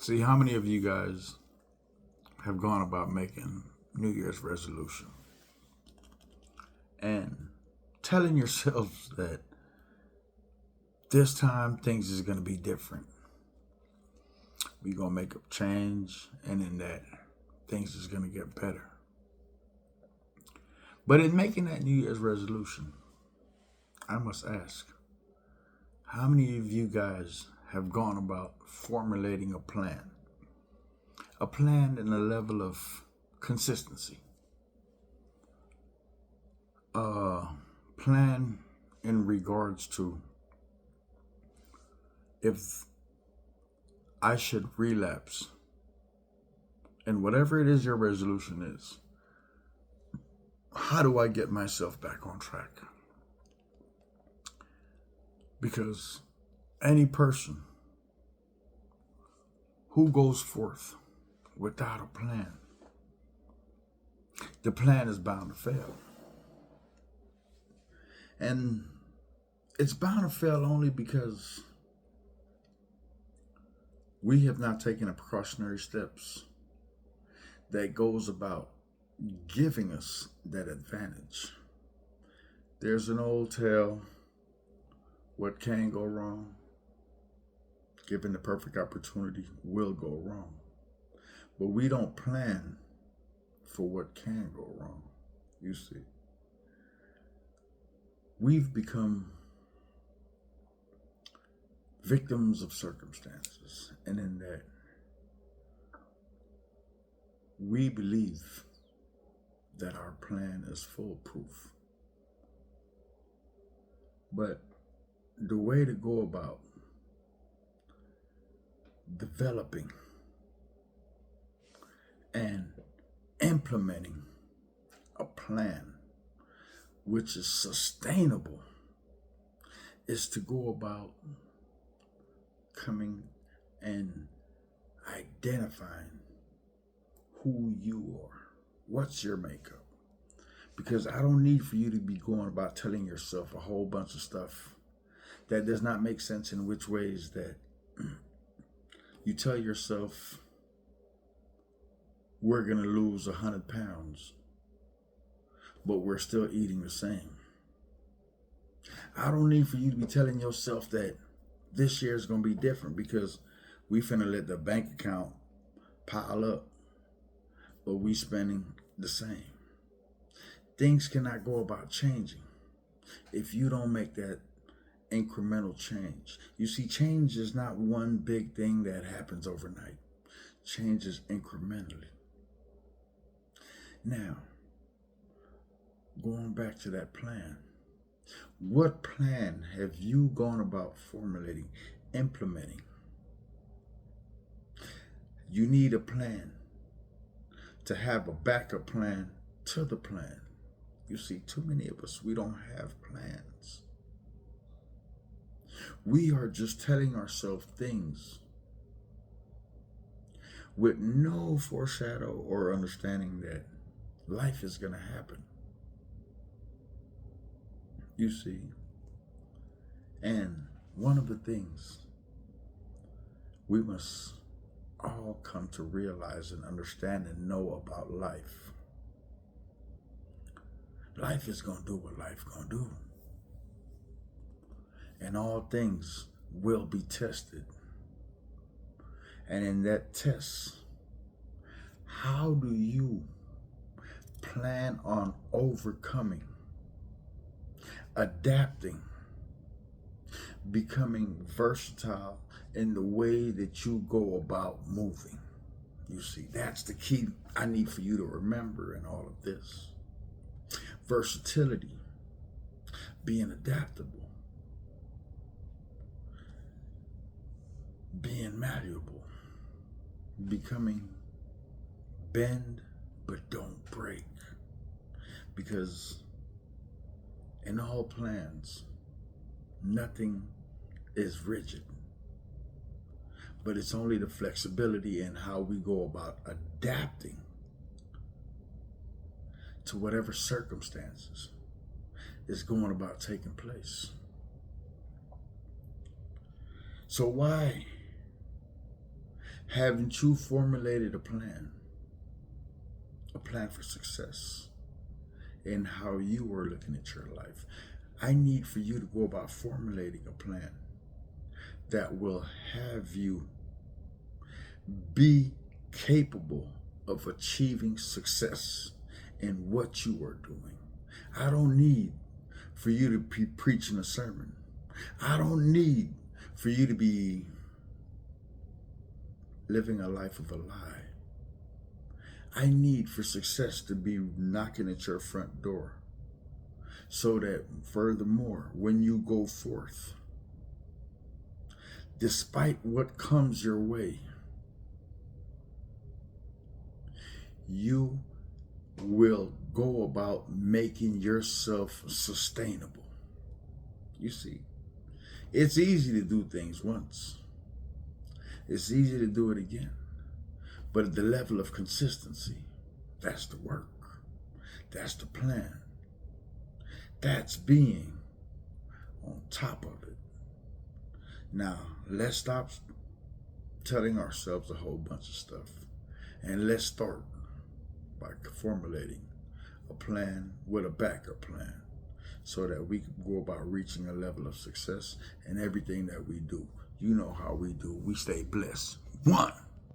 See, how many of you guys have gone about making New Year's resolution and telling yourselves that this time things is going to be different? We're going to make a change, and in that, things is going to get better. But in making that New Year's resolution, I must ask, how many of you guys have gone about formulating a plan? A plan in a level of consistency. A plan in regards to if I should relapse and whatever it is your resolution is, how do I get myself back on track? Because any person who goes forth without a plan, the plan is bound to fail. And it's bound to fail only because we have not taken the precautionary steps that goes about giving us that advantage. There's an old tale, what can go wrong, given the perfect opportunity, will go wrong. But we don't plan for what can go wrong. You see, we've become victims of circumstances, and in that, we believe that our plan is foolproof. But the way to go about developing and implementing a plan which is sustainable is to go about coming and identifying who you are. What's your makeup? Because I don't need for you to be going about telling yourself a whole bunch of stuff that does not make sense, in which ways that you tell yourself, we're going to lose 100 pounds, but we're still eating the same. I don't need for you to be telling yourself that this year is going to be different because we finna let the bank account pile up, but we spending the same. Things cannot go about changing if you don't make that incremental change. You see, change is not one big thing that happens overnight. Change is incrementally. Now, going back to that plan, what plan have you gone about formulating, implementing? You need a plan to have a backup plan to the plan. You see, too many of us, we don't have plans. We are just telling ourselves things with no foreshadow or understanding that life is going to happen. You see, and one of the things we must all come to realize and understand and know about life. Life is going to do what life going to do. And all things will be tested. And in that test, how do you plan on overcoming, adapting, becoming versatile in the way that you go about moving? You see, that's the key I need for you to remember in all of this. Versatility, being adaptable, being malleable, becoming bend but don't break. Because in all plans, nothing is rigid, but it's only the flexibility in how we go about adapting to whatever circumstances is going about taking place. So why Haven't you formulated a plan for success in how you are looking at your life? I need for you to go about formulating a plan that will have you be capable of achieving success in what you are doing. I don't need for you to be preaching a sermon. I don't need for you to be living a life of a lie. I need for success to be knocking at your front door, so that furthermore, when you go forth, despite what comes your way, you will go about making yourself sustainable. You see, it's easy to do things once. It's easy to do it again. But at the level of consistency, that's the work. That's the plan. That's being on top of it. Now, let's stop telling ourselves a whole bunch of stuff. And let's start by formulating a plan with a backup plan, so that we can go about reaching a level of success in everything that we do. You know how we do. We stay blessed. One.